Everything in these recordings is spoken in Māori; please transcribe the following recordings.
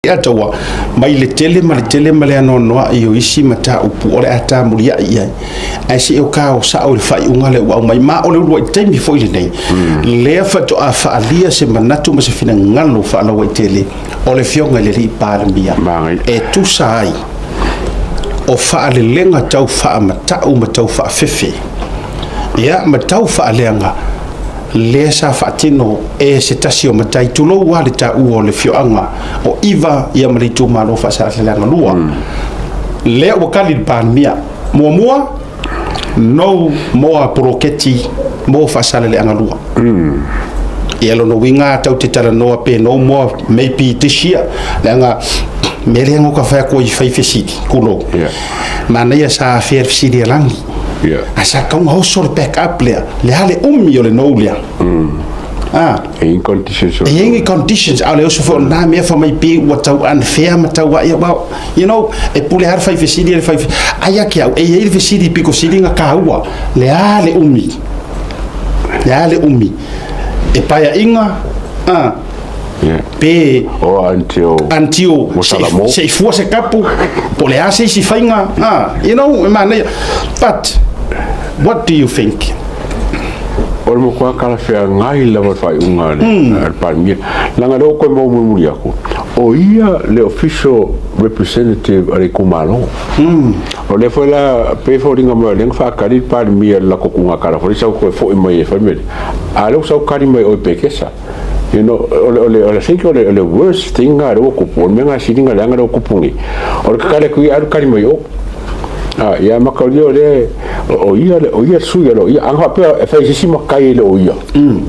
atawa mai le tele male no no io isi mata upu ole ata mulia ia ai se o ka o sa o fai unga le wa mai ma ole lo temi foi le nei le fa to a fa alia se manatu ma se fina ngalo fa la wa tele ole fionga le ri pa mia e tu sai o fa le lenga tau fa mata fa fefe ia mata fa lenga le sa fatino e se tasio matai tulo wale ta u le fioanga o iva ia maritu malo Faasaleleaga lua le o kali panmia mo no mo Polokeki mo Faasaleleaga lua ia lo no winga tau te tala no pe no mo maybe tishia lenga mele ngo ka fa ko i fai fesidi kulo mana ia sa fer fesidi langi asa kau ho sort back up le hale o le no le in conditions ale so for na me for my be what unfair mata wa you know e pule har fai fesidi le fai aya ki au e fesidi piko sidi nga kaua le hale e paia inga pe o antio se fu se capo pole ase si fainga you know man but what do you think o mo kwa kala fe ngai la va fai unga al palmia langa do ko mo Moliaga o ia le official representative ale kumalo o le foi la pe foringa mo le fa kali palmia la ko kunga kala foi sa ko foi mai fa me ale sa kali mai o pekesa you know ole think ole worst thing are ko por menga sidinga langa do kupungi o kale ku ar kali mai o ia makalio le o ia suia lo ia anga pe fa isi makai le o ia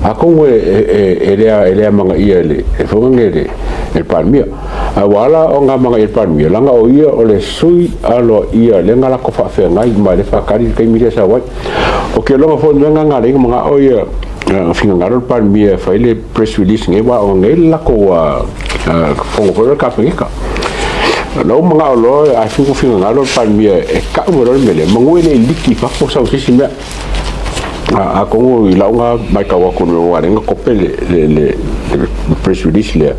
a ko ele manga ia le e fongere el palmia wala o nga manga el palmia langa o ia ole sui alo ia le ngala ko fa fe ngai ma le fa kari kai mi sa wa o ke lo fo nga le manga o ia finga ngaro palmia fa ile press release nge wa o nge la ko fongo ko ka pengika lo manga lo a finga ngaro palmia e ka mo lo mele mangu le liki fa ko sa si me a ko la nga mai ka wa ko no wa nga ko pele le press release le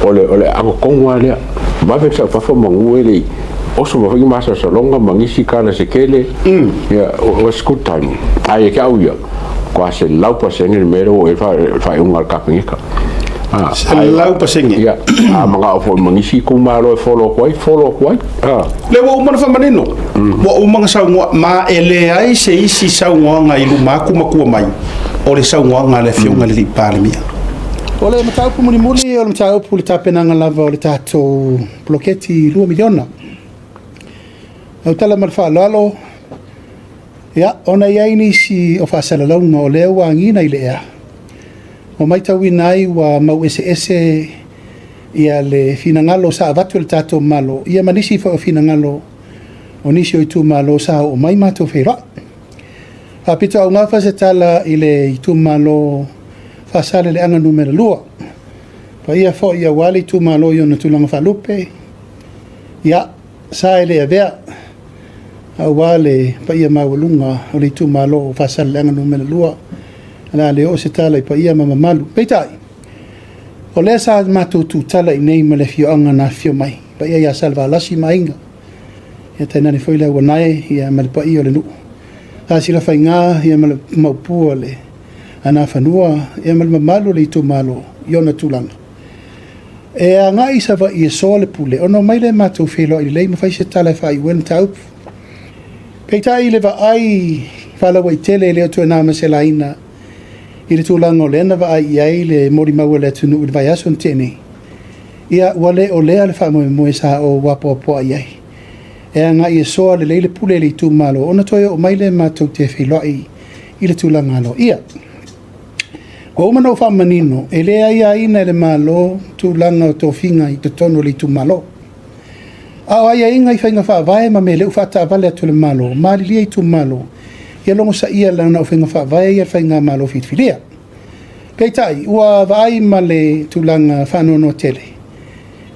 ole a ko ngwa le ba fe sa fa fo mangu le o so mo fa masa so longa mangisi kala se kele ya o school time ai ka u ya kwa se lau pasenge mero e fa un alcapinga lau pasenge ya manga o mangisi ku malo follow kwai le wo mo fa manino wo manga sa ma ele ai se isi sa nga ilu maku mai o le sa nga le fionga le palmia o le matau pu muli o le matau pu le tapenanga lava o le tato Polokeki 2 miliona au tala marfa lalo ya ona ia ini si o Faasaleleaga o le wangina i lea o mai tauina ai wa mau ese ia le finangalo sa avatu le tato malo ia manisi fa o finangalo o nisi o itu malo sa o mai mato feira a pito au ngafa se tala i le itu malo Faasaleleaga numero 2 pa ia fo ia wali itu malo yo na tulanga falupe ya sa ele avea awale pa ia mawalunga o le tu malo Faasaleleaga numero 2 ala le o se tala pa ia mamalu peitai o le sa matu tu tala i nei male fioanga na fio mai pa ia salva lasi mainga ia tainani foi le wanae ia male pa ia le nu a sila fainga ia male maupua le ana fanua ia male mamalu le tu malo iona tulanga e a ngai sa va ia so le pule ono mai le matu filo i le mafai se tala fa i wen tau peitai le va ai fala wai tele le tu na maselaina i le tulanga o lena va ai ai le mori mau le tunu i vai ason tene ia wale o le ale fa mo sa o wapo po ai ai e anga i so le le pule le tu malo ona toi o mai le matu te filo i le tulanga lo ia ko mano fa manino e le ai ai na le malo tulanga to finga i to tono le tu malo ai ai ngai fainga fa vai ma me le fa ta vale to le malo mali li tu malo ia longo sa ia la na fainga fa vai ia fainga malo fit filia peitai ua vai ma le tulanga fa no tele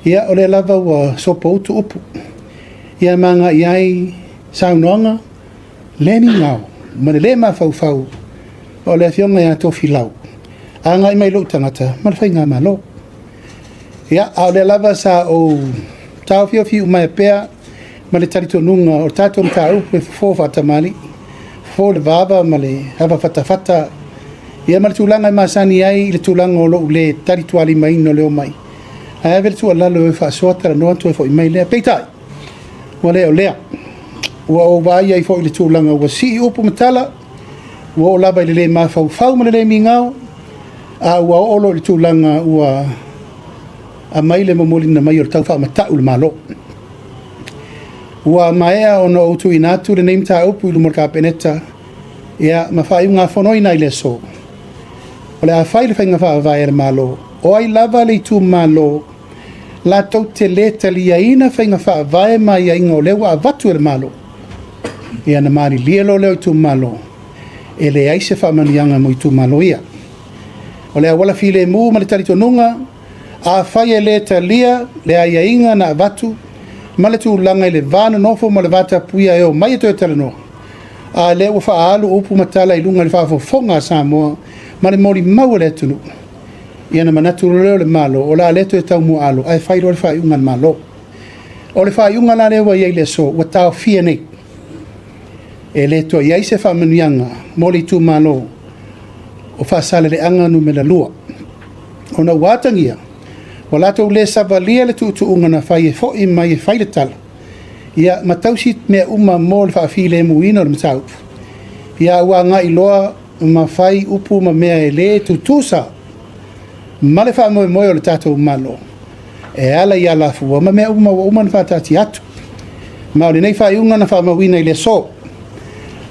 ia ole lava wa sopo tu upu ia manga iai saunonga leni ngau ma le ma fau ole fionga ia to filau anga mai lo tangata ma fainga malo ia a le lava sa o tau fio mai pea ma le talitonunga o tatou mataupu e fofo faatamali fo le vava ma le hava fatafata ia ma le tulaga e masani ai i le tulaga o lo'u le talitualimaina o leo mai ae vele tualalo e faasoa talanoa atu e fo'i mai lea peitai ua lea o lea ua o vaia ai fo'i le tulaga ua si'i upu matala ua o lava i le lē mafaufau ma le lē migao a ua o'olo i le tulaga ua a mai le momolina mai o le tau fa'amata'u le malo ua maea ona outuina atu lenei mataupu i lumo le kapeneta ia ma fa'aiuga fonoina i le aso o le a fai le faiga fa'avae le malo o ai lava le itumālō latou te lē taliaina faiga fa'avae ma iaiga o lea ua avatu e le malo ia na malilia lo leo itumālō e leai se fa'amanuiaga mo itumālō ia o le auala filemu ma le talitonuga a fai e lē talia le aiaiga na avatu ma le tulaga i le vanonofo ma le vatapuia e o mai e toe talanoa a lea ua fa'aalu upu matala i luga le fa'afofoga a Samoa ma le molimau e le atunuu ia na manatu leo le malo o la le toe taumuaalo ae fai lo le fa'aiuga le malo o le fa'aiuga la lea ua iai le aso ua taofia nei e le toa iai se fa'amanuiaga mo le itumālō o faasaleleaga numela 2 ona ua atagia ua latou lē savalia le tu'utu'uga na fai e fo'i mai e fai le tala ia matausi mea uma mo le fa'afilemuina o le mataupu ia ua aga'i loa ma fai upu ma mea e lē tutusa ma le fa'amoemoe o le tatou malo e ala ia lafua ma mea uma ua uma na fa'atati atu ma o lenei fa'aiuga na fa'amauina i le aso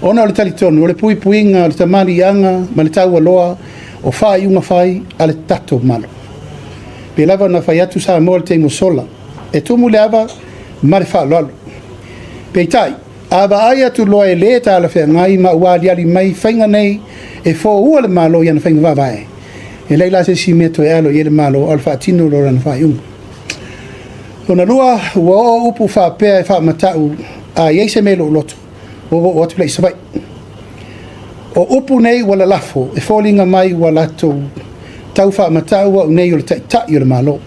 ona o le talitonu o le puipuiga o le tamaliaga ma le taualoa o fa'aiuga fai a le tatou malo pe lava na fai atu sa mo le teimosola e tumu le ava ma le fa'aloalo peitai avaai atu loa e lē talafeagai ma ua aliali mai faiga nei e fo'ua le malo ia na faiga vavae e lei la se si mea toe alo ia le malo o le fa'atino lo lana fa'aiuga ona lua ua o'o upu fa'apea e fa'amata'u a iai se me lo'u loto o atu le'i savai o upu nei ua lalafo e foliga mai ua latou tau fa'amata'u a'u nei o le ta'ita'i o le malo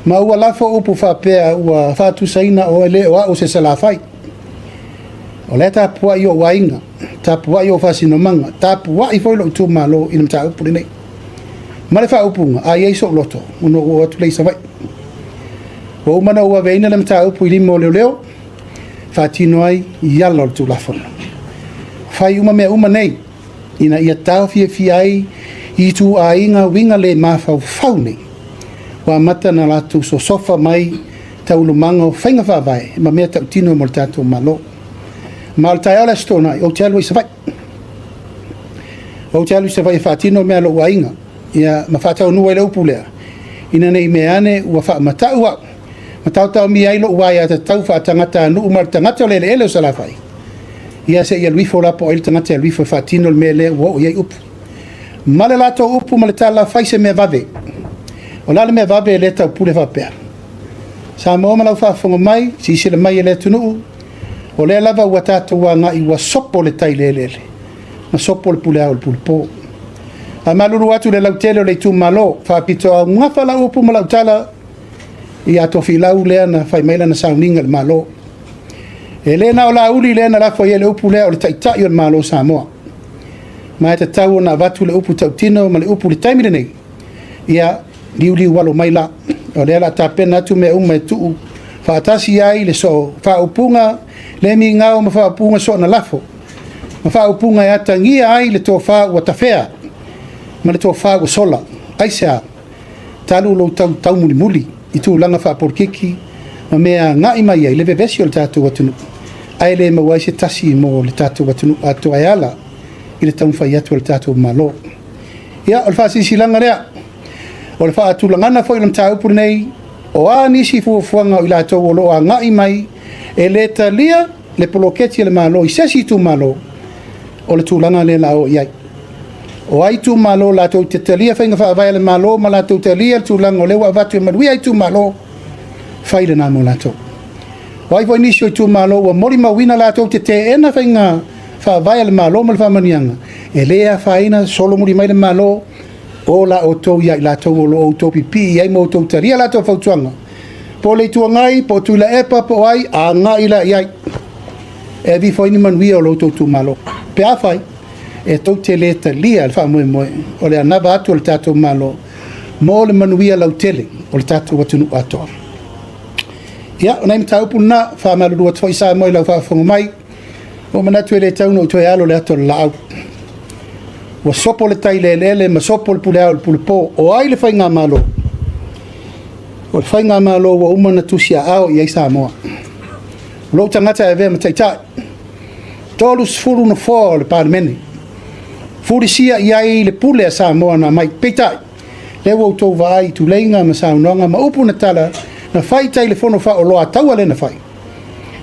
ma ua lafo upu fa'apea ua fa'atusaina o e lē o a'u se salafai o lea tapua'i o uaiga tapua'i o fasinomaga tapua'i foi lo'u tumālō ina mataupu lenei ma le fa'aupuga a iai so'u loto ona ua atu le'i savai ua uma na ua veina le mataupu i lima o leoleo fa'atino ai i ala o le tulafona fai uma mea uma nei ina ia taofiafia ai i tu'āiga uiga lē mafaufau nei ua mata na latou sosofa mai taulumaga o faiga fa'avae ma mea ta'utino mo le tatou malo ma o le taeao le asitona i ou te alu i savai ou te alu i savai e fa'atino mea lo'u aiga ia ma fa'ataunua i le upu lea ina nei mea ane ua fa'amata'u a'u ma tautaomia ai lo'u ai a tatau fa'atagata anu'u ma le tagata o le'ele'ele o salafai ia se'i aluifo o lapo ai le tagata e aluifo e fa'atino le mea lea ua o'o iai upu ma le latou upu ma le talafai se mea vave o la le mea vave e lē taupule fa'apea sa mo ma lau fa'afoga mai si'isi le mai e le atunu'u o lea lava ua tatou aga'i ua sopo le tai le'ele'ele ma sopo le puleao o le pulepō a malulu atu le lautele o le itumālō fa'apito augafa lau upu ma lau tala ia tofilau lea na fai mai lana sauniga le malo e lē na o lauli lea na lafo ia le upu lea o le ta'ita'i o le malo Samoa ma e tatau ona avatu le upu tautino ma le upu le taimi lenei ia liuliu alo mai la o lea la tapena atu mea uma e tu'u fa'atasi ai le so fa'aupuga le migao ma fa'aupuga so na lafo ma fa'aupuga e atagia ai le tofā ua tafea ma le tofā ua sola ai se a talu lou taumulimuli i tulaga fa'apolokeki ma mea ga'i mai ai le vevesi o le tatou atunuu ae lē maua se tasi mo le tatou atunuu atu ae ala i le taumafai atu o le tatou malo ia o le fa'asisilaga lea o le fa'atulagana fo'i le mataupu lenei o a nisi fuafuaga o i latou o lo'o aga'i mai e lē talia le poloketi e le malo i sesi tumālō o le tulaga lē la o i ai o ai tumālō latou te talia faiga fa'avae le malo ma latou talia le tulaga o le ua avatu e maluia ai tumālō fai lenā mo latou o ai foi nisi o i tumālō ua molimauina latou te teena faiga fa'avae le malo ma le fa'amanuiaga e lē afaina solo muli mai le malo o la o tau ia i la tau o lo o tau pipi ai mo tau taria la tau fautuanga po le tua ngai po tu la epa po ai a nga i la iai e vi foi ni manuia o lo tau tu malo pe a fai e tau te le talia al fa moe moe o le anava atu o le tatou malo mo le manuia lau tele o le tatou watunu atoa ia ona i mataupu na fa malulua toi sa moe lau faafoga mai o manatu e le tauna o toe alo le ato le laau ua sopo le tailelele ma sopo le puleao le pulepō o ai le faiga malo o le faiga malo ua uma na tusi aao i ai Samoa o lou tagata e vea ma taʻitaʻi tolu sefulu na foa o le palemene fulisia i ai le pule a Samoa na mai peitaʻi le ua outou vaai tuleiga ma saunoaga ma upu na tala na fai tai le fono fa o loa taua le na fai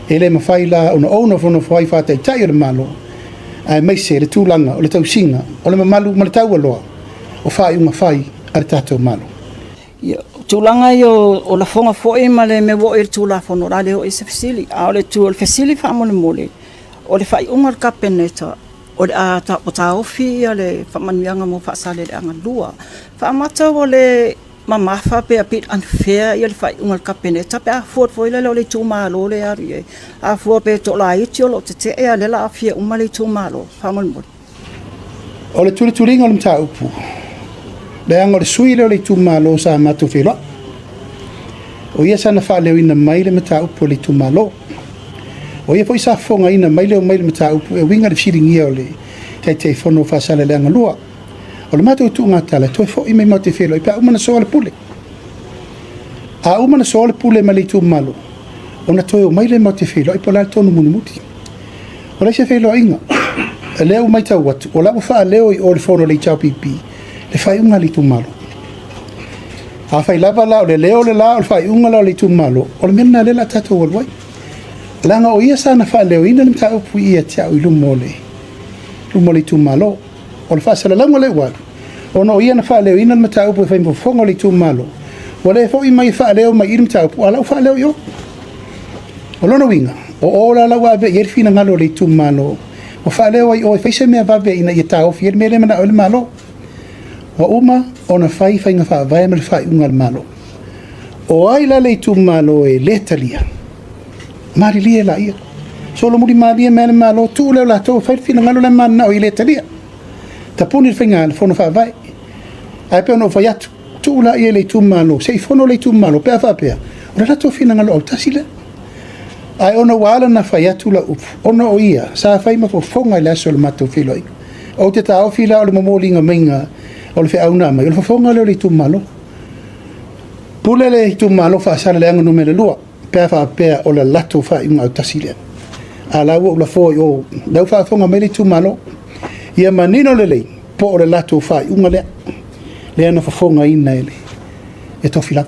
ele ma fai la ona fono fai fa tai tai o le malo ai mai se le tūlanga o le tausinga o le mamalu ma le taua loa o fai unga fai a le tātou malo tūlanga i o la fonga foi ma le me wo i tūla fono la le o isa fesili a o le tū o le fesili fa mo le mole o le fai unga kapeneta o le a ta o ta ofi a le fa manuanga mo Faasaleleaga lua fa mata o le mama fa pe a bit unfair i le fai unga kapeneta pe a fuat foi le le tū malo le ari a fuat pe to la i tio lo te e le la afia uma le tū malo fa mo le mole o le tulinga o le mta upu le anga le sui le tū malo sa matu filo o ia sana fa le ina mai le mta upu le tū malo o ia foi sa fonga ina mai le mta upu e winga le firingia o le te fono Faasaleleaga lua o le matu tu ngata le toi fo i mai mate filo i pa uma na so le pule a uma na so le pule ma le tū malo ona toi o mai le mate filo i pola tonu munimuti o le se filo inga le o mai tau watu o la fa leo i o le fono le chau pipi le fai unga le tū malo a fai lava la o le leo le la o le fai unga la o le tū malo o le mena le la tatou o lwai langa o ia sana fa leo ina le mta upu ia tia o ilumo le tū malo o le Faasaleleaga le watu ona o ia na fa leo ina le mta upu e fai mfofonga o le tū malo o le fo i mai fa leo mai i le mta upu ala o fa leo yo o lona winga o la la wa ve yer fina ngalo le tū malo o fa leo ai o fai se mea va ve ina ia tau fi el mele mana o le malo wa uma ona fai nga fa vai me fai unga le malo o ai la le tū malo e le talia mari lia la ia so lo muri mari me le malo tu le la to fai fina ngalo le mana o i le talia tapuni le finga le fono fa vai ai pe no fai atu tu la ia le tū malo sei fono le tū malo pe fa pe o la to fina ngalo o tasile ai ona wala na fai atu la upu ona o ia sa fai ma fofonga le aso le matu filoi o te tau fila o le momolinga minga o le feauna mai o le fofonga le tū malo pule le tū malo Faasaleleaga numele lua pea fa pea o le lato fai unga o tasile a la o la foi o lau fa fonga mai le tū malo ia manino le lei po o le lato fai unga le ana fofonga ina ele e tofila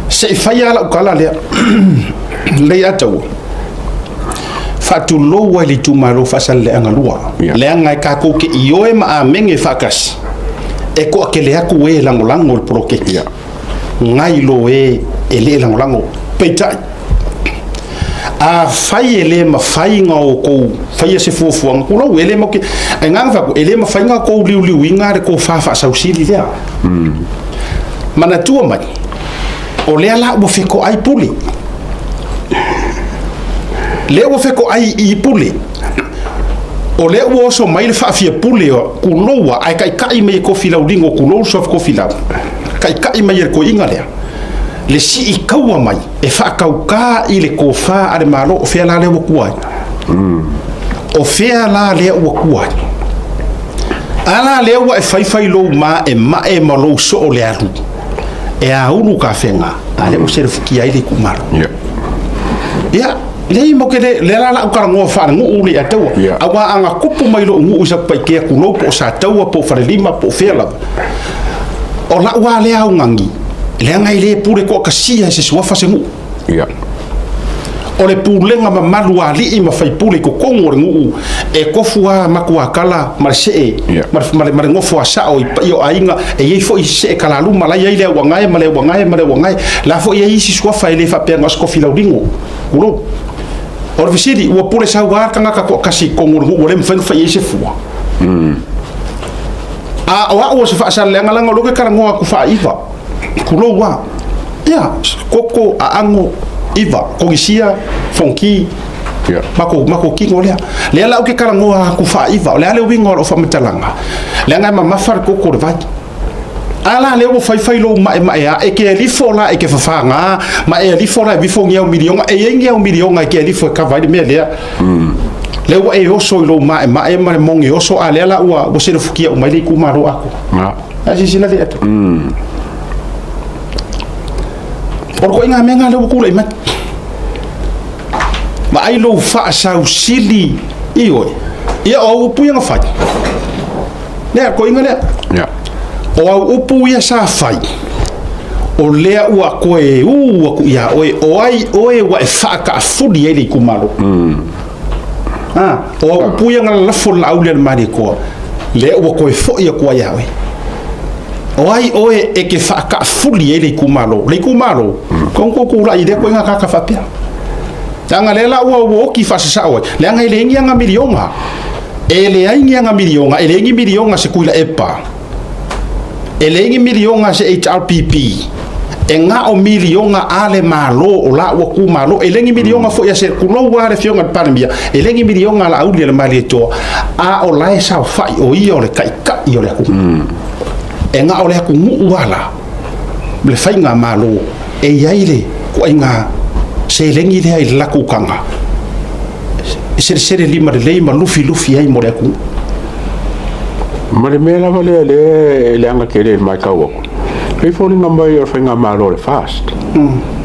se fai ala kala le atau fatu lo le tū malo Faasaleleaga lua le anga ka ko ke io e ma menge fakas e ko ke le aku e langolango le Polokeki ngai lo e le langolango peitai a fai ele ma fai nga o ko fai se fofu ang ko lo ele mo ke nga fa ele ma fai nga ko liu inga ko fa sa usili dia mana tua mai o le ala o feko ai puli le o feko ai I puli o le o so mai le fa fia puli o ku loa ai kai mai ko fila ulingo ku lo so ko fila kai mai ko inga le si I kaua mai e fa kauka I le ko fa ale malo o fea la le o kuai o fea la le o kuai ala le o e fai lo ma e malo so o le alu e a unu ka fenga ale o se fuki ai le kumaro ya le mo ke le la ka ngo fa ngo uli atau awa anga kupu mai lo ngu sa pai ke ku no po sa tau po fa lima po fela o la wa le au ngangi le ngai le pure ko kasia se suafa se ngu o le pulenga ma malu ali ma fai pule ko kongo ngu e ko fua makua kala marse mar ngofo asa o io ainga e ye fo se kala lu mala ye le wangai male la fo ye si suafa ele fa pe ngas ko fila udingo ulo o visidi o pule sa wa kanga ka ko kasi kongo ngu le mfa fa ye se fua o se Faasaleleaga langa lo ke karangoa ku faiva ku lo wa ya koko a ango iva ko isia fonki mako kingo lea la o ke karangoa ku faiva le ale wingo o fa metalanga le nga ma far koko de vai ala le o fai lo ma ya e ke li fola e ke fafanga ma e li fola vi fongia o milionga e yengia o milionga ke li fo ka vai me le le o e oso lo ma mongi oso ale la o se fukia o mai le ku maro ako asi sina le ato por ko inga menga le ku le ma ai lo fa sa usili io ia o pu nga fa le ko inga le o upu ia sa fai o lea ua koe ua ku ia oe wa e whaaka fuli e li kumaro o upu ia ngala lafo la au lea mani koa lea ua koe fo ia kua ia oe e ke whaaka fuli e li kumaro kongko kura i de koe nga kaka whapea tanga lela ua uoki whasasa oe lea ngai leengi anga milionga e leaingi anga milionga e leengi milionga se kuila epa e lengi milionga se HRPP e nga o milionga ale malo o la ua ku malo e lengi milionga fo ia se kulo wale fionga pandemia e lengi milionga la auli le mali to a o lai sa fai o io le kai o le ku e nga o le ku wala le fai nga malo e yaile ko nga se lengi le ai la ku kanga se lima lufi ai mo le ku Mare mela vale le anga kere mai kawo. Pe foni ngamba yo fenga maro le fast.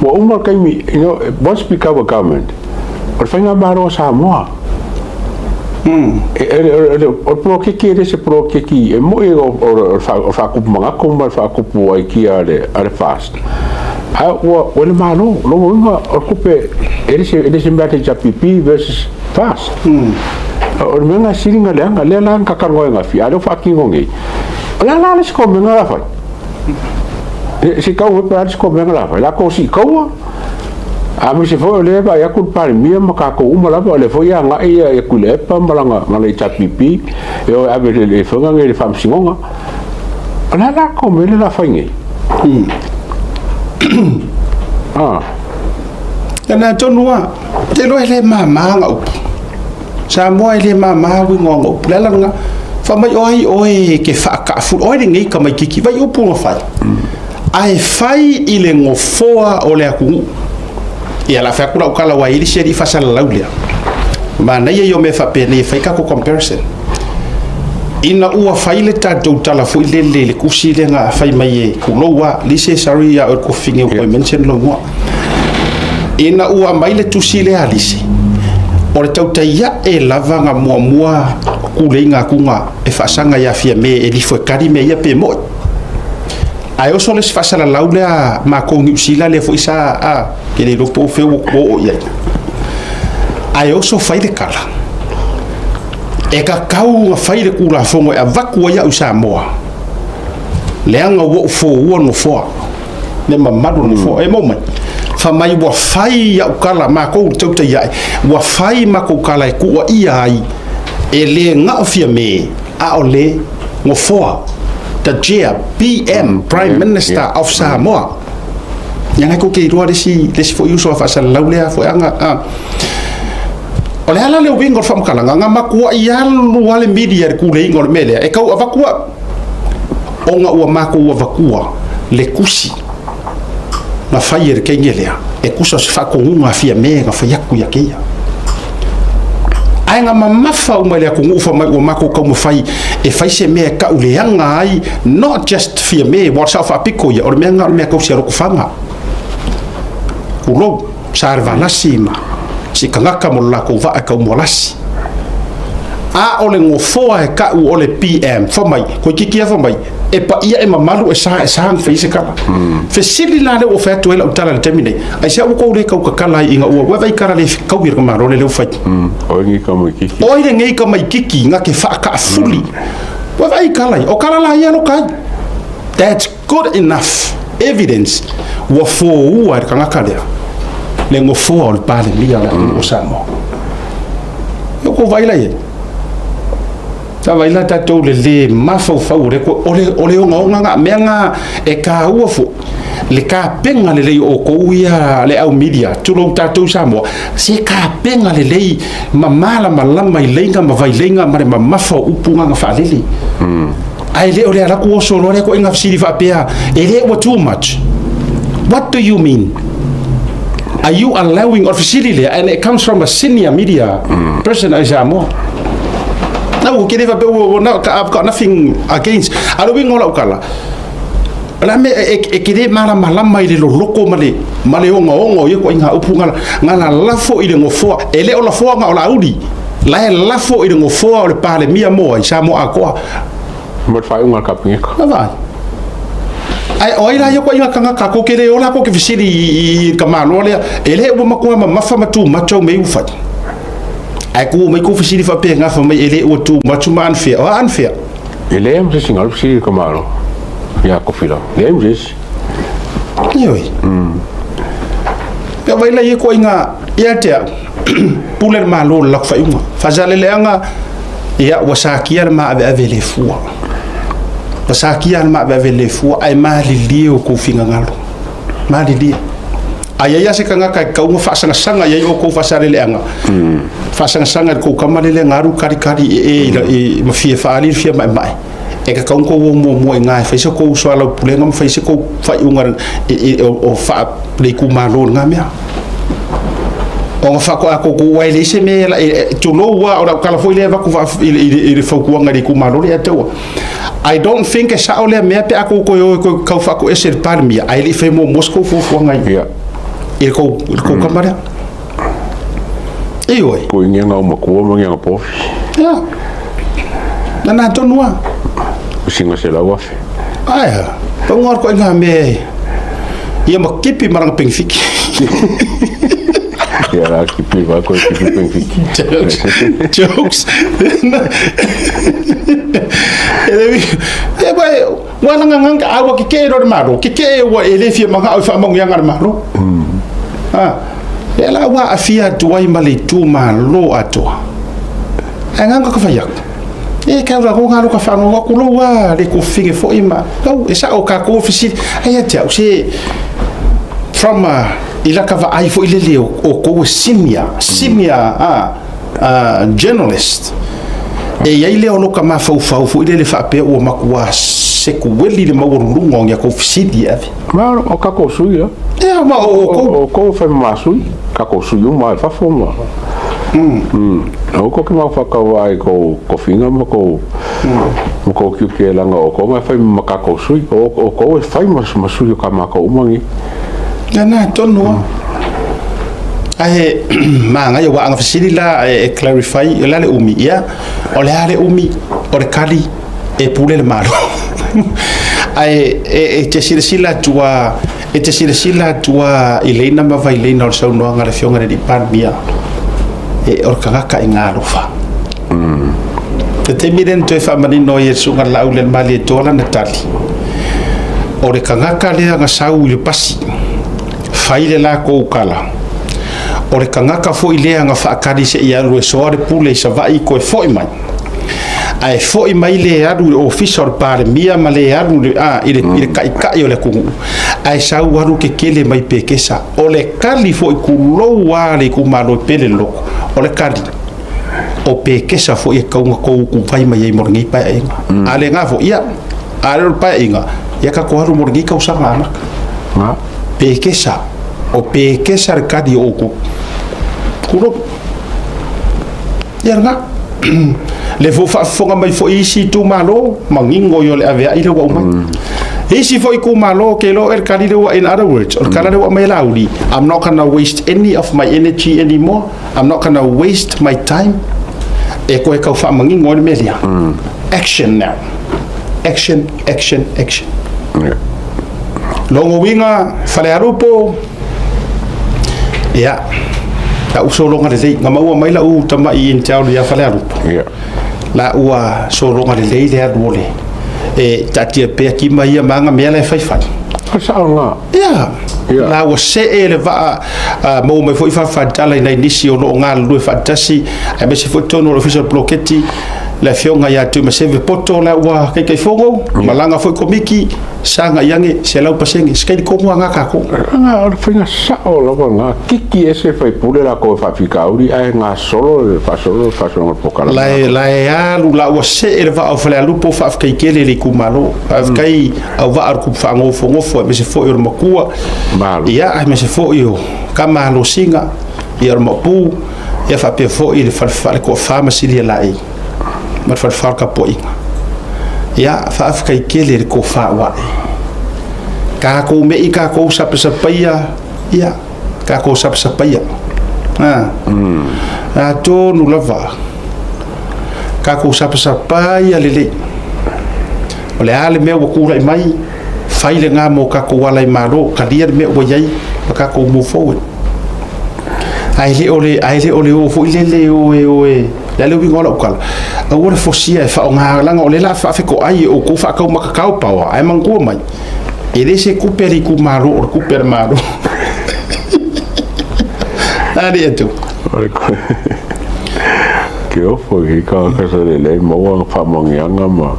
Wa umar kai mi once become a government. Or fenga maro sa moa. O Polokeki ese Polokeki e mo o fa ku manga ko mal fa ku ai ki ale fast. O le maro lo nga o kupe ese mbate JPP versus fast. O menga siringa leanga le la ka karwa nga fi alo fa ki ngongi la le sko menga la fa si ka o pa sko menga la fa la ko si ka wa a mi se fo le ba ya ku pa mi ma ka ko uma la le fo ya nga e ku le pa malanga nga le chapipi e o ave le fo nga le fam singonga la ko me le la fa ngi na tonua te lo ele mama nga sa mo ele mama wi ngongo plalanga fa mai oi ke fa ka fu oi ngi ka mai kiki vai upu no fai ai fai ile ngofoa o le aku ia la fa kula kala wa ili sheri fa sala laulia ma na ye yo me fa pe ne fa ka ko comparison ina ua fai le ta do tala fu ile le kusi le nga fai mai ku lowa li se saria o ko finge ko mention lo mo ina ua mai le tusi le alisi o le tautaia e lava nga mua kuleinga kunga e fasanga ya fia me e li foi kari me ia pe mo ai o sole se fasala laulea ma ko ngi usila le foi sa ke le lopo fe o ia ai o so fai de kala e ka kau nga fai de kula fongo e vaku ia usa moa leanga wo fo wo no fo le mamadu no fo e mo mai fa mai wa fai ya ukala ma ko tauta ya wa fai ma ko kala ku wa ia ai e le nga fia me a ole ngo foa the PM Prime Minister of Samoa yang ko ke ro desi fo uso fa sal laulea fo anga ole ala le wingo fa kala nga ma ku ia lu wale media ku le ngor mele e ka va ku o nga wa ma ku wa ku le kusi na fire ke ngelea e kusa se fa ko nga fia me nga fa yaku ya ke ai nga mamafa o mai ko ufa mai o mako ko mo fai e fai se me ka uleanga ai not just fia me wa sa fa piko ya o me ko se ro ku fanga ulo sarva lasima si kanga ka mo la ko va ka mo lasi a ole ngo foa e ka u ole PM fa mai ko kiki fa mai e pa ia e mamalu e sa fe se kala fe sili la le o fa to ela o tala le termine ai se o ko le ka kala inga o vai kara le ka wir ko maro le fa o ngi ka mai kiki o ile ngi ka mai kiki nga ke fa ka fuli o vai kala o kala la ia no kai that's good enough evidence wa fo u ar ka kala le ngo fo o pale lia la o samo yo ko vai la ye ta vai la tatou le mafau le ko ole nga menga e ka ua fu le ka penga le o ko ia le au media tulo tatou samo se ka penga le mamala malama ilenga mavailenga mare mafau upunga nga fa lele ai le ole ala ko so le ko inga siri fa pea ele was too much. What do you mean? Are you allowing officially, and it comes from a senior media person as mo? No, I've got nothing against. I don't mean all of color. But I mean, kiri malama ile loko male ongo ye ko inga upunga ngala lafo ile ngofo ele ola fo nga ola udi la lafo ile ngofo ole pale mia mo isa mo akwa mo fa unga kapinga va ai oira yo ko inga kanga ka ko kele ola ko ke fisiri kamano le ele o makwa mafa matu macho me ufa ai ko me ko fisiri fa pe nga fa me ele o tu macho man fe o anfe ele am se singal fisiri kamano ya ko fila le am jes yoi ya vai la ye ko inga ya te puler malo la fa uma Faasaleleaga ia ua sakia ma ave le fua sakia ma ave le fua ai malili o ko fingangalo malili ai ia se kanga kai ka uma sanga ia o ko Faasaleleaga sanga ko kamalele ngaru kari e mafia faali fia mai e ka kaunko mo ngai fa se ko so ala pulenga fa se ko fa unga o fa le ku malo ngamia o fa ko ko waile se me la to no wa o kala foi le va ku fa ile fa ku ngari ku malo le ato I don't think sa ole me pe ako ko ka fa ko ese palmia ai le fe mo Moscow fo ngai ya il ko kamera e oi ko inga o mako mo ngai po ya na to noa singa se la wafe ai pangor ko nga me ia makipi marang pengfiki ya la kipi va ko kipi pengfiki jokes e vai wana nganga awa kike ro maro kike wa elefia manga o fa mo yanga maro ela wa afia tuai mali tu malo ato nganga ko fa yak e ka ra ko ngalo ka fa no ko lo wa le ko finge fo ima ko esa o ka ko ofisi ai atia o se from ila ka va ai fo ile o ko simia journalist e ia ile ono ka ma fo fo ile le fa pe o makua se ku weli le mawurungo ngia ko ofisi dia ma o ka ko suia e ma o ko fa ma sui ka ko suia ma fa fo ma o ko ke ma fa ka vai ko finga mo ko ke langa o ko ma fa ma ka ko sui o ko fa ma sui ka ma ko umangi na tono ai manga yo wa fasili la e clarify la le umi ia o le ale umi o le kali e pule le malo ai te sila tua Elena ma vai Elena o sau no ngare fionga di parmia e orkanga ka ingalo fa te miren to fa mani no ye sunga la ulen mali tola na Tali o le kanga ka le nga sau le pasi faile la ko kala o le kanga ka fo ile nga fa kadi se ia ro so re pule sa vai ko fo mai ai fo mai le aru official par mia male aru ile ka yo le ku ai sau waru ke kele mai pekesa o le kali fo ku lo wa le ku malo pele lo o le kali o pekesa fo e ka ko ku vai mai mo ngi pa e ale nga fo ia ale pa inga ya ka ko haru mo ngi ka usanga na pekesa o pekesa le kali o ku kulo ya nga le fo fa fonga mai fo isi tu malo mangingo yo le ave ile wa uma isi fo ku malo ke lo er kali wa in other words or kala wa mai laudi I'm not gonna waste any of my energy anymore I'm not gonna waste my time e ko e ka fa mangingo le melia action now action longo winga fale arupo ya ta usolonga le ngama ua mai la u tama I intau ya fale arupo la ua solonga le adole e tatia pe ki mai manga me le fai fai sanga ya la ua se ele va mo me foi fa tala ina inisi o no ngal lu fa tasi e me se foi tono official Polokeki la fionga ya tu maseve poto la wa kai fongo malanga foi komiki sanga yange se lau pasenge skai ko mo nga ka ko nga finga sa o la nga kiki ese fai pule la ko fa fikauri ai nga solo fa pokala la ya lu la wa se ele va of la lupo fa kai kele le kumalo af kai au va ar ku fa ngo fo me se fo ir makua ya me se fo yo kama lo singa ir mapu ya fa pe fo il fa ko fa ma sili la ai mar fa ka po ya fa af kai kele ko fa wa ka ko me i ka ko sap sapaya ya ka ko sap sapaya to nu lava ka ko sap sapaya lele ole ale me ko la mai fai le nga mo ka ko wala malo ka dia me o yai ka ko mo fo ai le ole o fo ile o la le wingo la kala a wona fo sia fa nga la ole la fa ko ai o ko fa ka ma ka pa wa ai man ko mai ele se kuperi ku maru or kuper maru ali eto que o foi ka le mo fa mongianga ma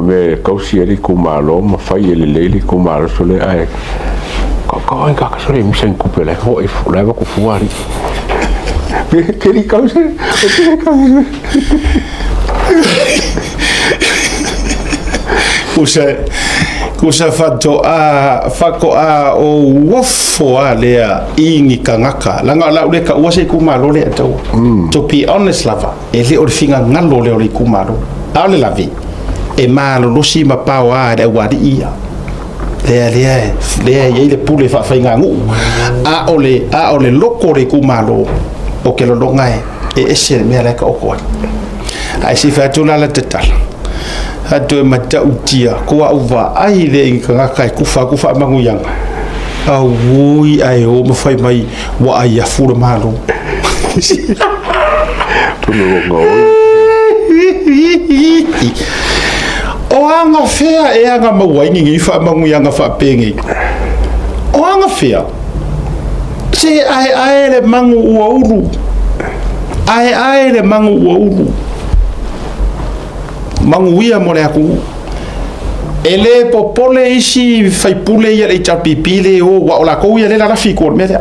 me kausi ele ku malo ma fai ele le ku malo sole ai ka ka sole mi sen kupele ho e fula ba ku fuari que li kausi kusa fako a o wofo a lea ingi kangaka langa la ule ka wase kumalo le tau to be honest lava e le o finga ngalo le o kumalo ale lavi e malo lo si ma pawa de wadi ia le ye le pule fa finga ngu a ole loko le kumalo o ke lo ngai e ese me la ka o ko ai si fa tu la tetal ado mata utia ko auva ai le nga kai kufa manguyang awui ai o mo fai mai wa ai afura malo tu me ngo o anga fea e anga mawai ngi fa manguyang fa pengi o anga fea se ai le mangu uuru ai le mangu uuru manguia mole aku ele popole isi fai pule ia le chapipile o wa la ko ia le la fiko mele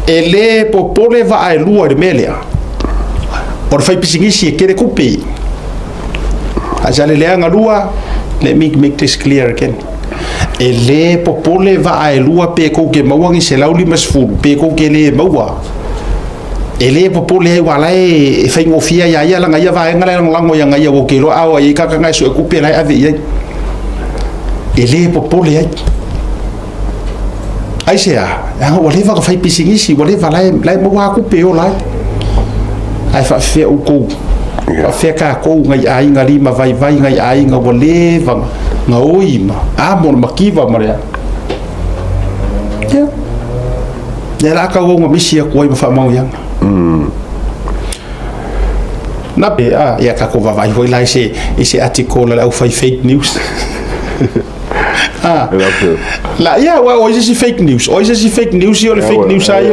ele popole va ai lua de mele por fai pisingisi kere kupi ajale le anga lua let me make this clear again ele popole va ai lua pe ko ke mawangi se lauli masfu pe ko ke le mawa ele popole wala e fai ngofia ya langa ia va ngala lango ya ngai o kelo a ai ka ngai so ku pela ave ia ele popole ai se a wala va ka fai pisingisi wala va lai mo wa ku pe o lai ai fa fe o ko fa ka ko ngai ai ngali ma vai ngai ai nga wala va nga oima a mo makiva maria ya la ka wo misia ko i fa mau yang na be ya ka ko vai voi lai se ese article la fai fake news la ya wa ese fake news o ese fake news yo le fake news ai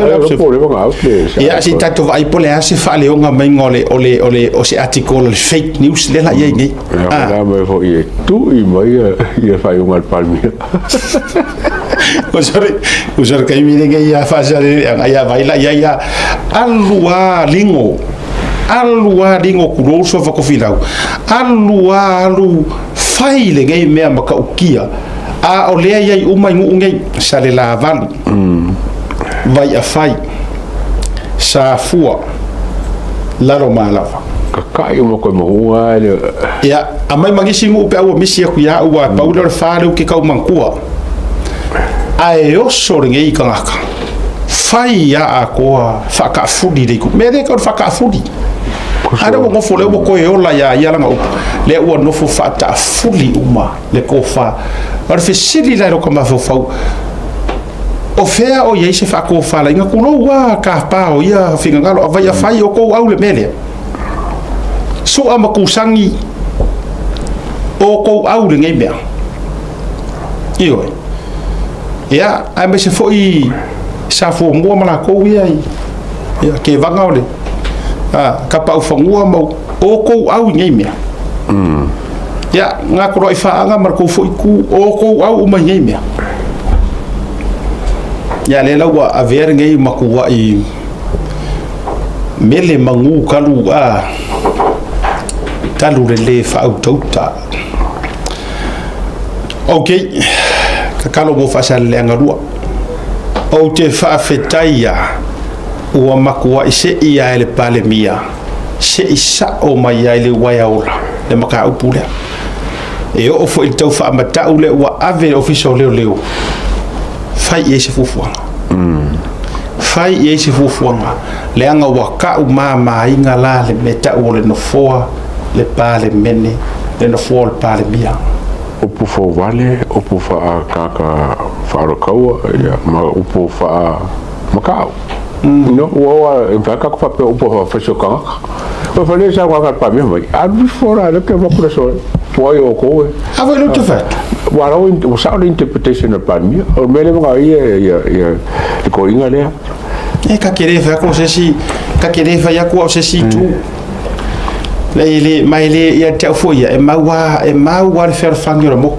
ya si tanto vai pole ase fa le nga mai ngole ole o se article fake news le la ye ngi la me fo ye tu i mai ye fai un palmia usar kai mi nge ya Faasaleleaga ya vai la ya alua lingo kuroso fa ko filau alu fai le ngai me maka ukia a ole ya umai ngai sale la valu vai a fai sa fua la ro malava kai mo ko mo ya amai magisi mu pe o misi ku ya wa paulo fa le ke ka mankua ai o soringe i kangaka fai ya akoa faka fudi de ku me de ko faka fudi ada mo fo le ko e ola ya la nga le o no fo fata fuli uma le ko fa ar fe sili la ro kama fo o fea o ye se fa ko fa la nga ku no wa ka pa o ya finga ngalo va ya fai o ko au le mele so ama ku sangi o ko au le ngai me io ya ai me se foi sa fo mo mala ko wi ai ya ke vanga ole ka pa u fangua mo o ko au ngai me ya nga ko roi fa anga mar ko fo ku o ko au ma ngai me ya le lawa a ver ngai makuwa I mele mangu kalu a talu le fa au tauta okay ka kalo mo Faasaleleaga rua o te fa fetaia ua makuwa ise ia ele pale mia se isa o mai ele waiaola le maka upule e o fo il tau fa mata ule ua ave official leo fai e se fufuanga fai e se fufuanga le anga wa ka mama inga la le meta ole no foa le pale mene le no foa le pale mia upu fo vale upu fa kaka farokaua ya ma upu fa makau no wa in fact ka pa upu fa so ka wa fa le sa ka pa mi mai a before le ke va por eso foi o ko ave lo te fa wa ro in sa interpretation of pa mi o mele mo ya ko inga le e ka kere fa ko se si ka kere fa ya ko se si tu le mai le ia te foi e mau le fer fangiro mo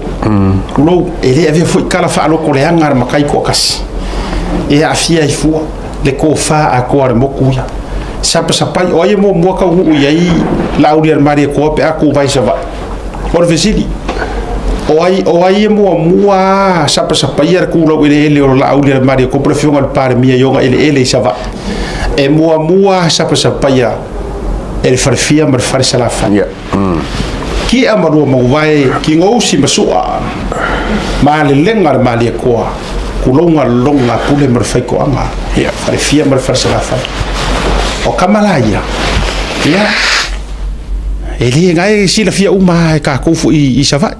lo ele ave foi kala fa lo ko le anga ma kai ko kas e afia I fu le ko fa a ko mo kuya sapa o ye mo ka u ye la uri al mari ko pe a ku vai sa va por vesili o ai mo mua sapa ia ku lo ele o la uri al mari ko prefio al par mia yo ele sa va e mua sapa ia ele farfia mar farsa la fa ki amaru mo vai ki ngousi masua ma le lenga ma le ko kulonga longa pule mar fai ko anga farfia mar farsa la fa o kamalaya ya ele ngai sila fia uma ka ko fu I sava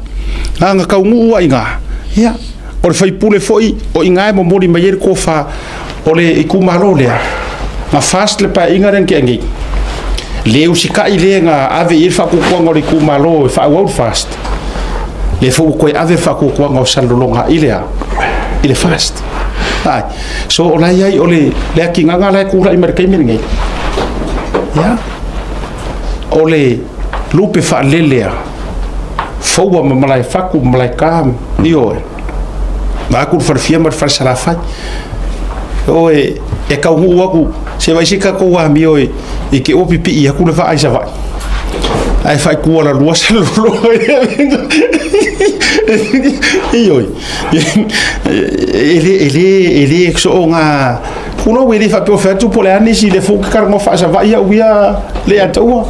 anga ka ngu wa inga ya o fai pule foi o inga mo mori mai ko fa ole ikumalo le ma fast le pa inga ren ke ngi leu sika ile nga ave il fa ko ngori kumalo fa world fast le fo ko ave fa ko ngo salolonga ile fast ai so ola yai ole le kinga ngala ku ra imer kai ngai ya ole lupe fa lelea fo wa malai fa ku malai kam io ma ku farfia mar farsa la fa oe e ka hu waku se vai sika ko wa mi oi e ke o pipi ia ku le fa ai sa va ai fa ku la lua se lo io ele so nga kuno we le fa pe fa tu po le ani si le fo ka mo fa sa va ia le atua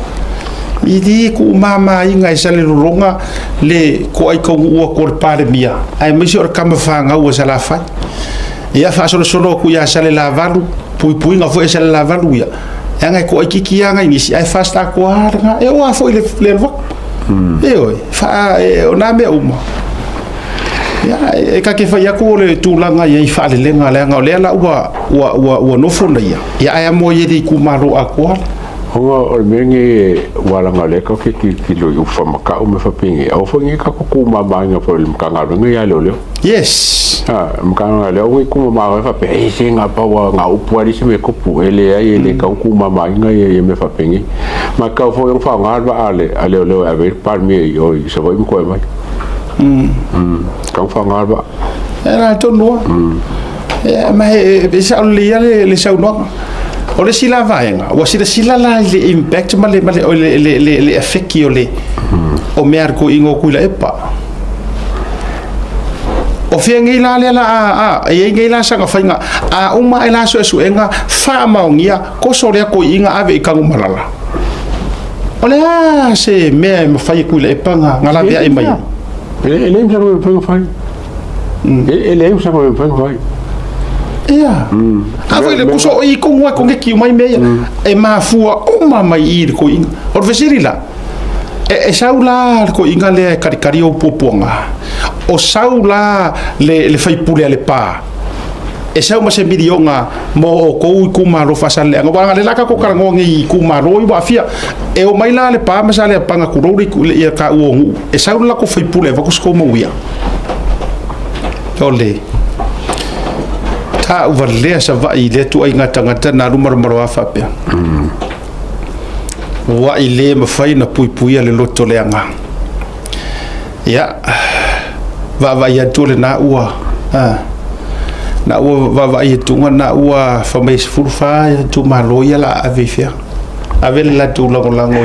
idi ku mama inga sa le longa le ko ai ko u ko pare mia ai mi so ka me fa nga u sa la fa ia fa solo ku ia sa le lavalu pui nga fo sa le lavalu ia nga ko ai ki nga ni si ai fa sta ko nga e o fo le va e oi fa o na me uma ya e ka ke fa ya ko le tu langa ia fa le lenga le nga le la wa no fo na ia ya ai mo ye di ku maro a ko o mengi wala ngale ko ki lo yu fa maka o me fa pingi o fo ngi ka ko ku mama nga fo le mkanga ngi ya lo yes mkanga le o ku mama fa pe singa pa wa nga upu ali se me ko pu ele ai le ka ku mama nga ye me fa pingi ma ka fo yo fa nga ba ale lo ave par mi yo se vo mi ko mai ka fa nga ba era to no ma e sa le sa no o le sila vaenga o sila la le impact ma le effect o le o mer ko ingo kula epa o fe ngi la e ngi la sanga fainga a uma ila so enga fa maungia ko so le ko inga ave ikangu malala o le se me fai kula epa ngala be ai mai ele im sa ko fai ele im sa ko fai ia ave le puso I ko ngwa ko ki mai me e ma fua o mama I ko inga o vesirila e saula ko inga le karikari o poponga o saula le fai pule ale pa e sau ma se midionga mo ko ku ma ro Faasaleleaga nga le laka ko karangongi ku ma ro I afia e o mai la le pa ma sale panga ku ro le ka o e saula ko fai pule va ko sko mo ia ole ta uvalea sa vai le tu ai ngata na rumar marwa fa pe wa ile mafai na pui le loto le anga ya va ya tole na ua na ua va ya tunga na ua fa mai furfa ya tu malo ya la avifia avele la tu lango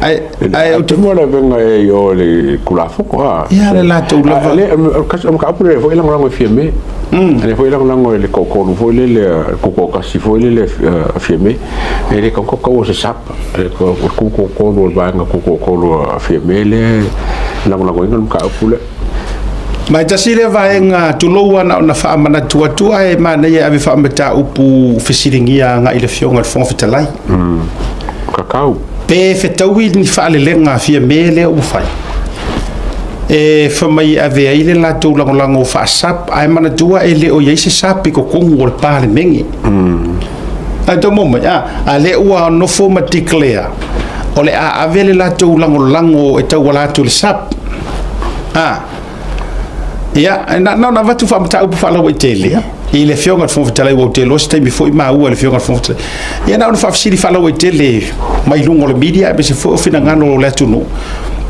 ai tu mo la venga yo le kulafo ko ya la tu la le ka apure fo lango fieme ele foi lango le koko no foi le koko kasi foi le fieme ele koko se sap koko no banga koko no fieme le lango ngam ka apule mai tasile vaenga tuloa na fa mana tua e mana ia ave fa meta upu fisiringia nga ile fionga fon fitalai kakau pe fetawi ni fa le lenga fia mele u fai e fa mai ave ile la tu lango fa sap ai mana tua ele o yese sap ko kongo pale mengi ato momo ya ale ua no forma declare ole a ave le la tu lango e tau wala tu sap ya na vatu fa mta upu fala wetele ile fionga fon vitala i hotel o stai before ma u le fionga fon vitala ya na fa fsiri fala wetele mai lungo le media be se fo fina ngano le tunu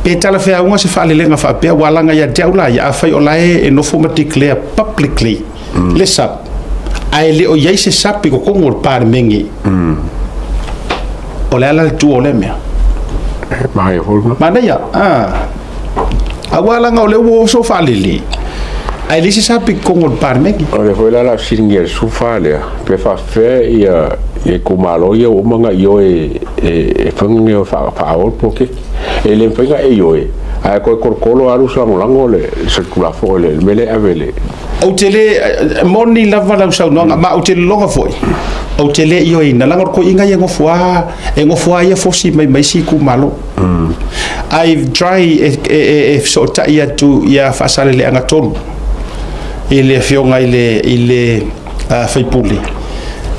pe tala fa unga se fale lenga fa pe wala nga ya jaula ya fa o lae e no forma declare publicly le sap ai le o yese sap ko kongo par mengi o le ala tu o le me mai holma mana ya awala nga o le wo so fale le ai lisi sapi kongo parmegi ole foi la singia sufale pe fa fe ia e kumalo ia o manga io e fange fa o porque ele fenga e io ai ko korkolo aru sa lango le circula fo le mele avele o tele moni lava la sa no ma o tele longa foi o tele io ina langor ko inga ye ngofua ia fosi mai si kumalo I've tried so ta ia tu ia Faasaleleaga tolu ile fionga ile faipuli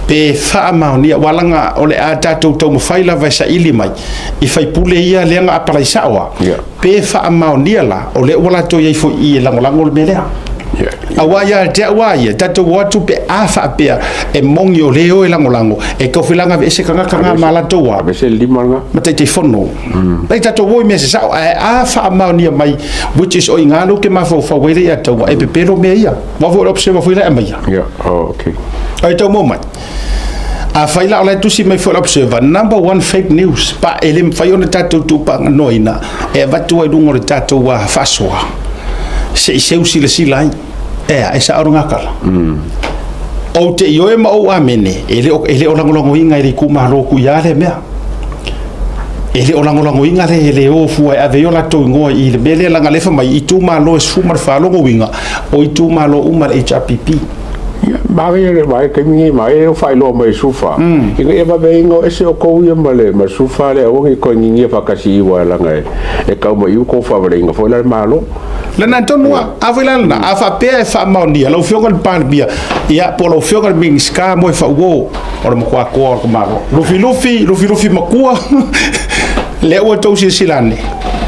pe fa maonia walanga ole ata to mo faila va sa ili mai I faipule ia lenga apalaisa wa pe fa maonia la ole wala to ia fo I lango melea awaya te awaya tato watu pe afa pe e mongio leo e lango e ko filanga ve se kanga mala to wa be se limanga mate te fono pe tato wo me se sa afa maonia mai which is o ingalo ke ma fo wele ya to e pe pero me ia ma vo observa fo ila mai okay ai to moment a faila ola tu si mai fo observa number one fake news pa ele fa yo tato tu pa noina e va tu e dungo tato wa faswa se sila esa orunga kala o te ioe ma o amene ele o lango inga ele kuma ro ku ya le mea ele o lango inga le o fu ave yo la to ngo I le bele langa le fa mai I tu ma lo es fu mar fa lo winga o I tu ma lo umar HPP vai ke mi mai o fai lo mai sufa e va vengo ese o ko ia male ma sufa le o ko ni fa kasi wa langa e ka mo yu ko fa venga fo la malo le na tonua avilana afa pe fa maonia lo fionga pan bia ia polo fionga bing ska mo fa wo o mo kwa ko ma lufi makua le o to silane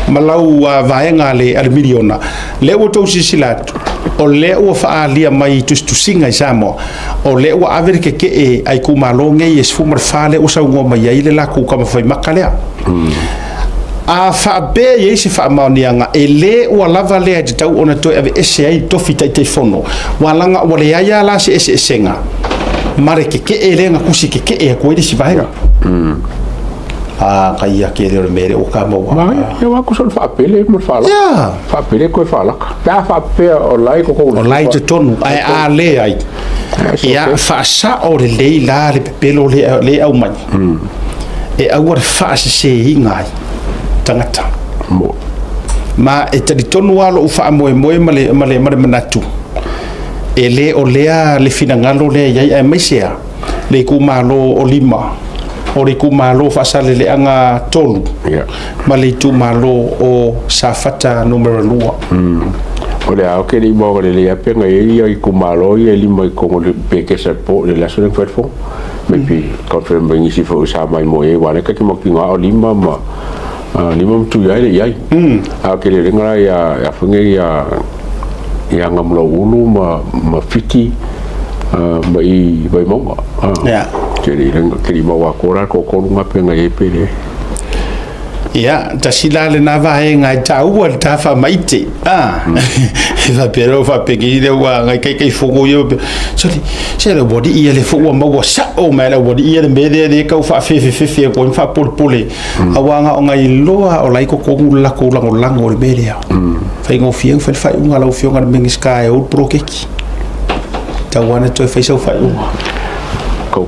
malau vaenga le almiliona le o to silat o le o fa alia mai tu singa samo o le o aver ke ai ku malonge es fumar fale o sa ngo mai ile la ku kama foi makalea a fa be ye se fa maunianga ele o lava le te tau ona to ave ese ai to fita te fono walanga o le ya la se ese senga mare ke ele nga kusi ke e ko ide si vai kaya ke le mere o kama wa ya wa ko so fa pele mo fala fa pele ko fala ta fa pe o lai ko o lai te tonu ai a le ai ya fa sa o le la le pelo le au mai e agora fa se ingai tangata ma e te tonu alo u fa moe male manatu ele o lea le finangalo le ia mai sea le ku malo o lima o le ku malo Faasaleleaga tolu ma le tu malo o safata numero lua o le au ke li mo le apenga ia I ku malo ia lima ko le peke sa po le la sone fo me pi confirm bring si fo sa mai mo e wala ka ki mo ki o lima ma lima tu ia le ia a ke le ngara ya funge ya ngamlo ulu ma fiti mai mo kiri mawa kora ko kolunga penga yepere ya ta silale na va ngai ta ua ta fa maite va pero fa pegile wa ngai kai fogo yo so se le body ia le fogo ma wa sa o ma le body ia me de ka fa fe ko fa pole awanga ngai loa o lai ko la ko lango le beria fa ngo fien fa unga la fionga me sky o Polokeki ta wana to fa so fa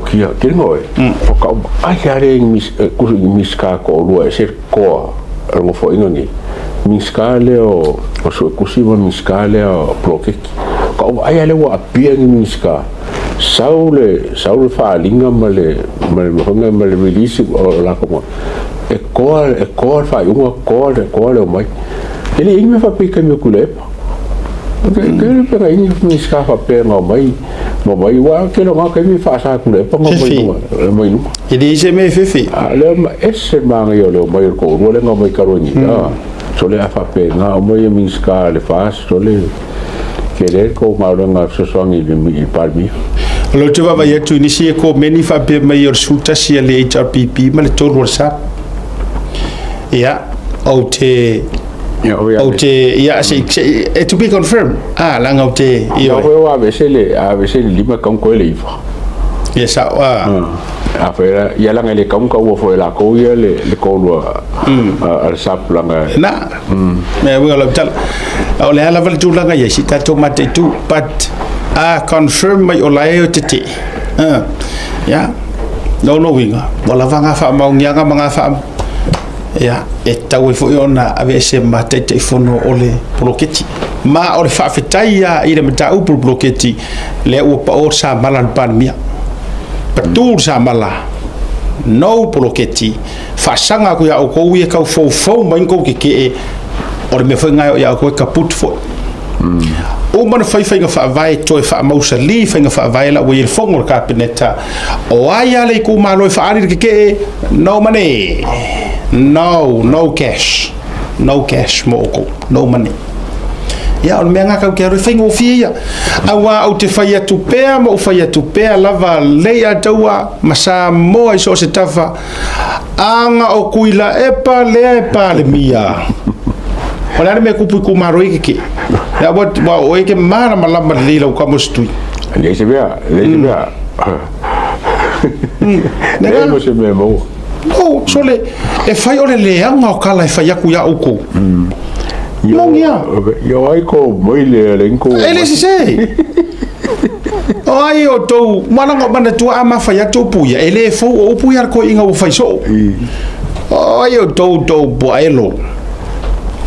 kia kiri ngoi o ka ai are miska ko lua ser ko ngo fo ingani miska le o so kusiva miska le o Polokeki ka ai ale wa pia ni miska saule fa linga male release o la como e ko fa unga ko le mai ele inga fa pika mi kulepa ke pega ini miska fa pega mai mai wa ke lo ka mi fa sa ku le pa mai no e dice me fefe ale esse manga yo le mai ko ro le mai karoni so le fa pega mai miska le fa so le querer ko ma lo nga so so ngi mi parmi lo te va vai tu inisi ko meni fa pe mai or suta si le HRPP ma le to WhatsApp ya o te ya se to be confirmed langa o te yo wa besele lima kam ko le ifa yes a fera ya langa le kam ko fo la ko ya le ko lo al sap langa na me we lo tal o le ala val tu langa ya si ta to mate tu but confirm mai o la e te ya no winga wala vanga fa ma nyanga manga fa ya e tau fo ona ave se mate te fono ole Polokeki ma ole fa fitaia ile mata u Polokeki le u pa o sa malan pan mia patur sa mala no Polokeki fa sanga ku ya o ko wi ka fo mai ko ke ole me fa ngai ya ko kaput fo o man fai fa vai to fa mausa li fa vai la wi fongo ka peneta o aya le ku ma lo fa ari ke no money no cash moko no money ya o me nga ka ro fingo fia awa o te fai atu pea mo fai atu pea lava le atawa masa mo so se tafa anga o kuila epa le mia ona me kupu ku maro ke ya wa o ke mara malama le lo ka mostui le se bia ne mo se me mo no sole e fai ole leanga o kala e fai aku ya uko yo ai ko moi le lenko ele se ai o to mana ngo bana tu ama fai atu puya ele fo o puya ko inga o fai so ai o to boelo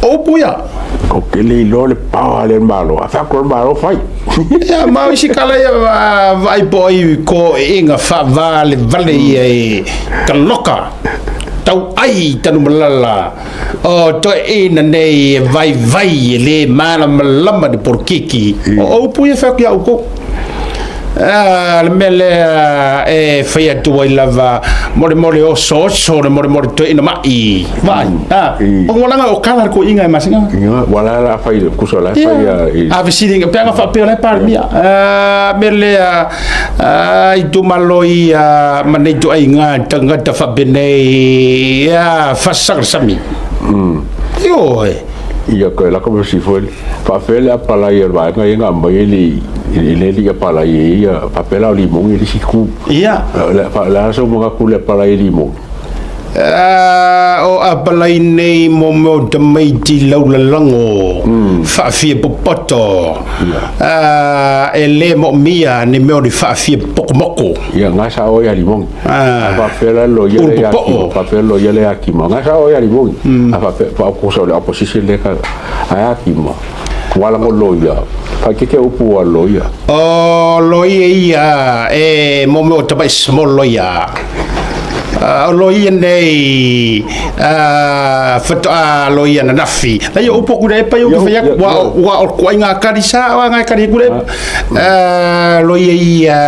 o puya o ke le lo le pa le malo a fa ko malo fai ya ma si kala ya vai boy ko inga fa vale e kaloka tau ai tanu malala o to ina nei vai le mana malama de Polokeki o puya fa ya ko le mele e fai tu ai lava mole o so mole to ina mai vai o ngolanga o kala ko inga masinga wala la fai ku so la fai a visiting pega fa pela par mia mele ai tu maloi mane tu ai nga tanga ta fa bene ya fa sami yo ia ko la como si foi fa fela para ir vai nga mai ele ia para ia papel ao limão ele se cu ia la so mo ku le para limão o apalai nei mo te meiti lau lango fa fie popoto ele mo mia ne me o fa fie pokmoko ia ngasa o ya limão fa fela lo ia le aki mo ngasa o ya limão fa ko so le opposition le ka aki mo wala mo loia fa ke upu wa loia ia mo te bai small loia loia nei loia na nafi la yo upo ku dai pa yo fa yak wa ko nga karisa wa nga kari ku loia ia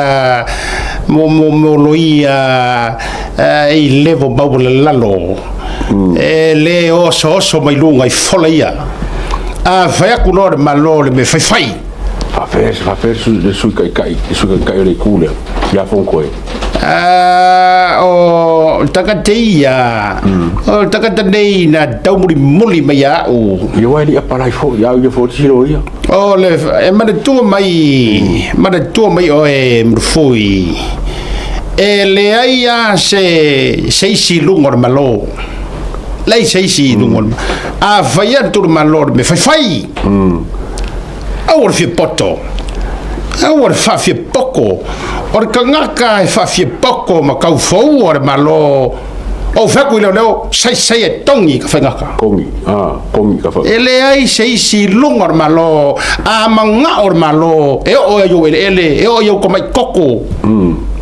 mo loia e levo bawla lalo le o so mai lunga i folia fa yak no malo me fa fer su kai le kule ya fon ko o takateia o takatei na tau muli mai au Ia wai li apalai fo ia ia fo tiro ia. o le e mana tua mai o e mrufui e le aia se si lungor malo lei se si lungor a vai atu malo me fai au fi poto au fa fi poko o kangaka e fa fi poko ma kau fou o malo o faku leo sai e tongi ka fangaka Kongi ka fa. ele ai sei si lungor malo a manga or malo e o yo ele e o yo ko mai koko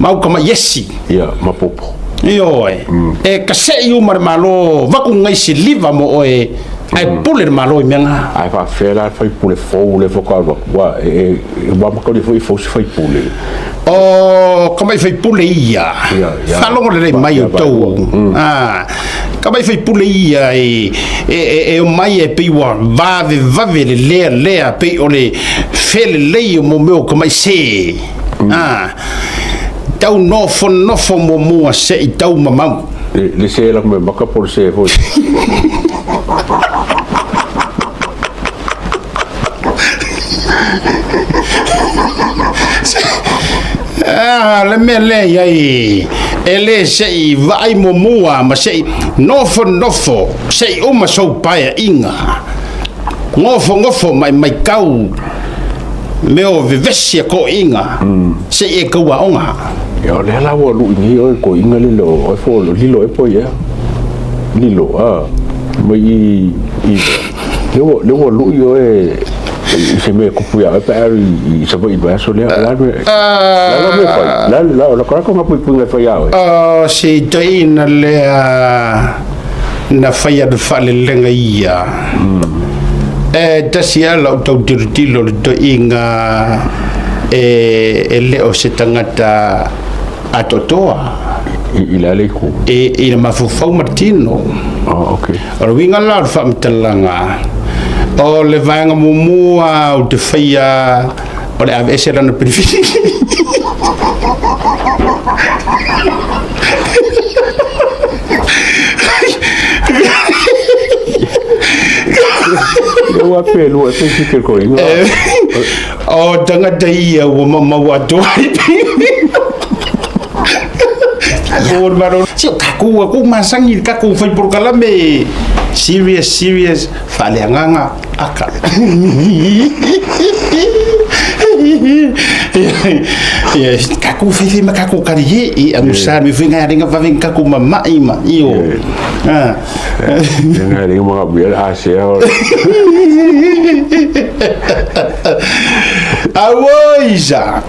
mau ko mai yesi Ia mapopo. io e ka se yu mar malo va ku ngai si liva mo o e ai puler malo i menga Ai fa fela fai pule fo le fo ka wa e wa ma ko le fo fai pule. o ka mai fai pule ia Ia. fa longo le mai o tou ka mai fai pule ia e o mai e pe wa vave le pe o le fele le mo meu ka mai se tau nofo mo mua se i tau mamau Le se la me maka por se fo. le mele ai ele sei vai mo mua ma sei nofo sei uma so paia inga ngofo mai kau meu vivesia ko inga sei e kau onga Ia le la wo lu ni o ko inga lilo o fo lilo e po ia. Lilo mai le wo lu yo e se me kupuia e pa i se voi ba so le la la ko ko pu pu fa ya se taina le na faia de fale lenga ia e tasia la tau tirtilo to inga e le o se tangata atotoa ila le ku e mafufau Martino okay o winga la fa mtalanga o le vanga mumua o te faia o le ave se na privi eu apelo é pensei que coisa o tanga dai o mama wa doi o maro si kaku masangi kaku foi por kalame serious fale nganga aka kaku foi makaku kari e amusa me foi ngaringa va vem kaku mama ima io ngaringa mga biel asia Awoisa